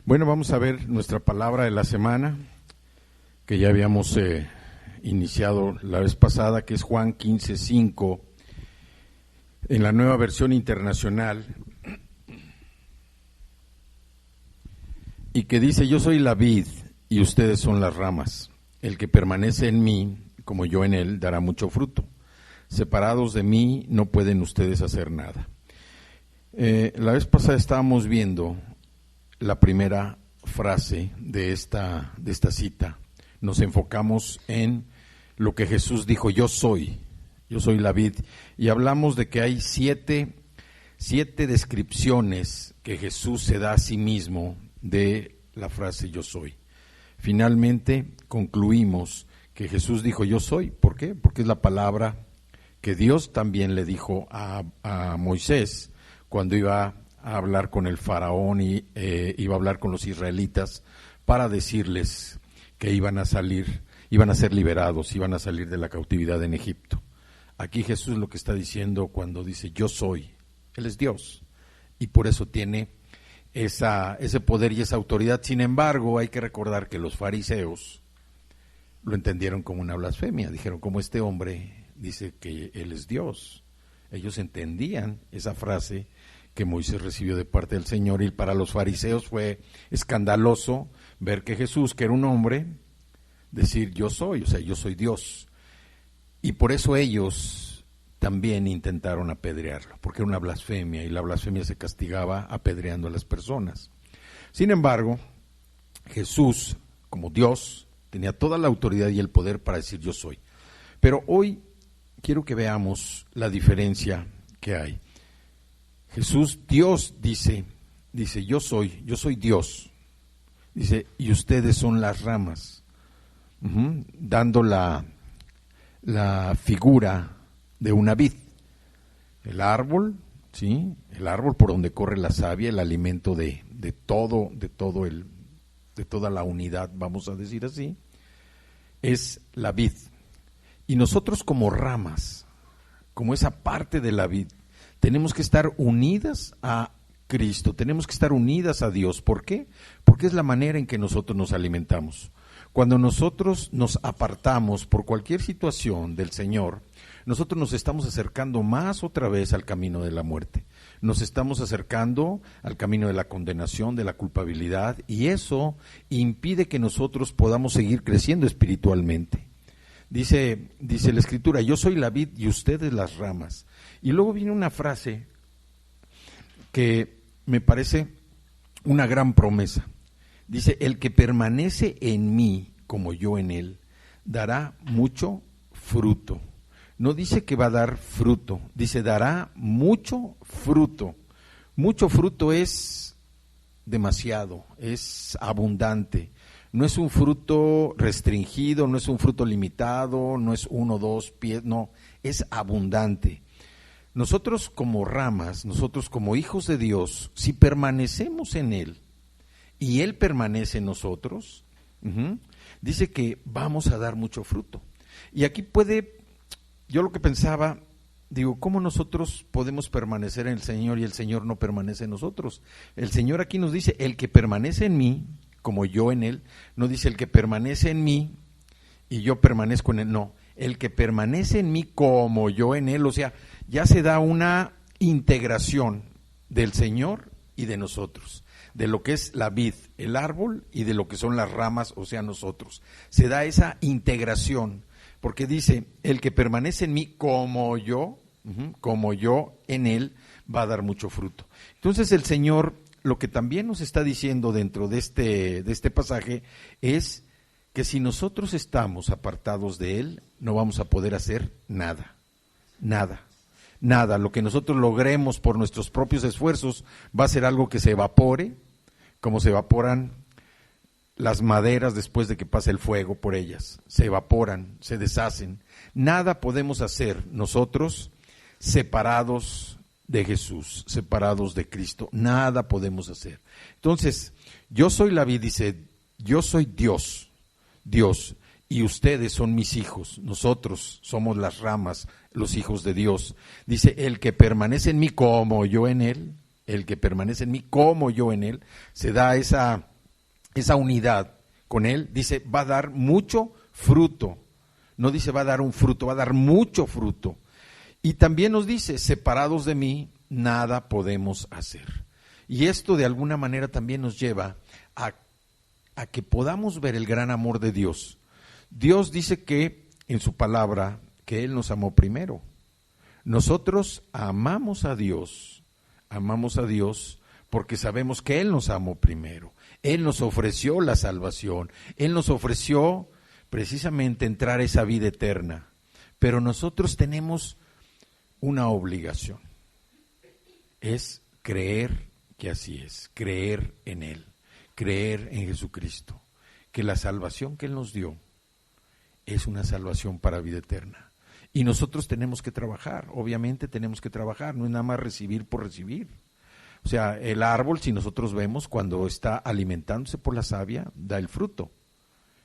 Bueno, vamos a ver nuestra palabra de la semana, que ya habíamos iniciado la vez pasada, que es Juan 15:5, en la Nueva Versión Internacional, y que dice: yo soy la vid y ustedes son las ramas. El que permanece en mí, como yo en él, dará mucho fruto. Separados de mí no pueden ustedes hacer nada. La vez pasada estábamos viendo la primera frase de esta cita. Nos enfocamos en lo que Jesús dijo: yo soy la vid, y hablamos de que hay siete descripciones que Jesús se da a sí mismo de la frase yo soy. Finalmente concluimos que Jesús dijo yo soy. ¿Por qué? Porque es la palabra que Dios también le dijo a Moisés cuando iba a hablar con el faraón y iba a hablar con los israelitas para decirles que iban a ser liberados, iban a salir de la cautividad en Egipto. Aquí Jesús lo que está diciendo cuando dice yo soy, Él es Dios, y por eso tiene ese poder y esa autoridad. Sin embargo, hay que recordar que los fariseos lo entendieron como una blasfemia. Dijeron: como este hombre dice que Él es Dios. Ellos entendían esa frase que Moisés recibió de parte del Señor, y para los fariseos fue escandaloso ver que Jesús, que era un hombre, decir yo soy, o sea, yo soy Dios. Y por eso ellos también intentaron apedrearlo, porque era una blasfemia, y la blasfemia se castigaba apedreando a las personas. Sin embargo, Jesús, como Dios, tenía toda la autoridad y el poder para decir yo soy. Pero hoy quiero que veamos la diferencia que hay. Jesús, Dios, dice yo soy Dios, dice, y ustedes son las ramas, dando la figura de una vid. El árbol, ¿sí? El árbol por donde corre la savia, el alimento de toda la unidad, vamos a decir así, es la vid. Y nosotros como ramas, como esa parte de la vid, tenemos que estar unidas a Cristo, tenemos que estar unidas a Dios. ¿Por qué? Porque es la manera en que nosotros nos alimentamos. Cuando nosotros nos apartamos por cualquier situación del Señor, nosotros nos estamos acercando más otra vez al camino de la muerte. Nos estamos acercando al camino de la condenación, de la culpabilidad, y eso impide que nosotros podamos seguir creciendo espiritualmente. Dice la Escritura: yo soy la vid y ustedes las ramas. Y luego viene una frase que me parece una gran promesa. Dice: el que permanece en mí, como yo en él, dará mucho fruto. No dice que va a dar fruto, dice dará mucho fruto. Mucho fruto es demasiado, es abundante. No es un fruto restringido, no es un fruto limitado, no es 1 o 2 pies, no, es abundante. Nosotros como ramas, nosotros como hijos de Dios, si permanecemos en Él y Él permanece en nosotros, dice que vamos a dar mucho fruto. Y aquí yo lo que pensaba, digo, ¿cómo nosotros podemos permanecer en el Señor y el Señor no permanece en nosotros? El Señor aquí nos dice: el que permanece en mí, como yo en Él. No dice el que permanece en mí y yo permanezco en Él, no. El que permanece en mí como yo en Él, o sea, ya se da una integración del Señor y de nosotros, de lo que es la vid, el árbol, y de lo que son las ramas, o sea, nosotros. Se da esa integración, porque dice: el que permanece en mí como yo en Él, va a dar mucho fruto. Entonces el Señor lo que también nos está diciendo dentro de este pasaje es que si nosotros estamos apartados de Él, no vamos a poder hacer nada. Lo que nosotros logremos por nuestros propios esfuerzos va a ser algo que se evapore, como se evaporan las maderas después de que pasa el fuego por ellas. Se evaporan, se deshacen. Nada podemos hacer nosotros separados de Jesús, separados de Cristo. Nada podemos hacer. Entonces, yo soy la vid, dice, yo soy Dios, y ustedes son mis hijos. Nosotros somos las ramas, los hijos de Dios. Dice: el que permanece en mí como yo en él, el que permanece en mí como yo en él, se da esa esa unidad con Él, dice, va a dar mucho fruto. No dice va a dar un fruto, va a dar mucho fruto. Y también nos dice, separados de mí, nada podemos hacer. Y esto de alguna manera también nos lleva a que podamos ver el gran amor de Dios. Dios dice que en su palabra, que Él nos amó primero. Nosotros amamos a Dios porque sabemos que Él nos amó primero. Él nos ofreció la salvación, Él nos ofreció precisamente entrar a esa vida eterna. Pero nosotros tenemos una obligación, es creer que así es, creer en Él, creer en Jesucristo, que la salvación que Él nos dio es una salvación para vida eterna. Y nosotros tenemos que trabajar, obviamente tenemos que trabajar, no es nada más recibir por recibir. O sea, el árbol, si nosotros vemos, cuando está alimentándose por la savia, da el fruto.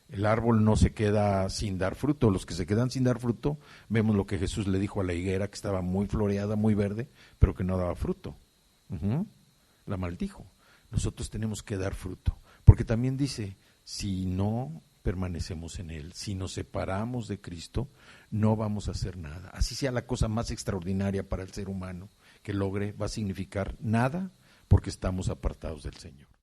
El árbol no se queda sin dar fruto. Los que se quedan sin dar fruto, vemos lo que Jesús le dijo a la higuera, que estaba muy floreada, muy verde, pero que no daba fruto. La maldijo. Nosotros tenemos que dar fruto, porque también dice, si no permanecemos en Él, si nos separamos de Cristo, no vamos a hacer nada. Así sea la cosa más extraordinaria para el ser humano que logre, va a significar nada, porque estamos apartados del Señor.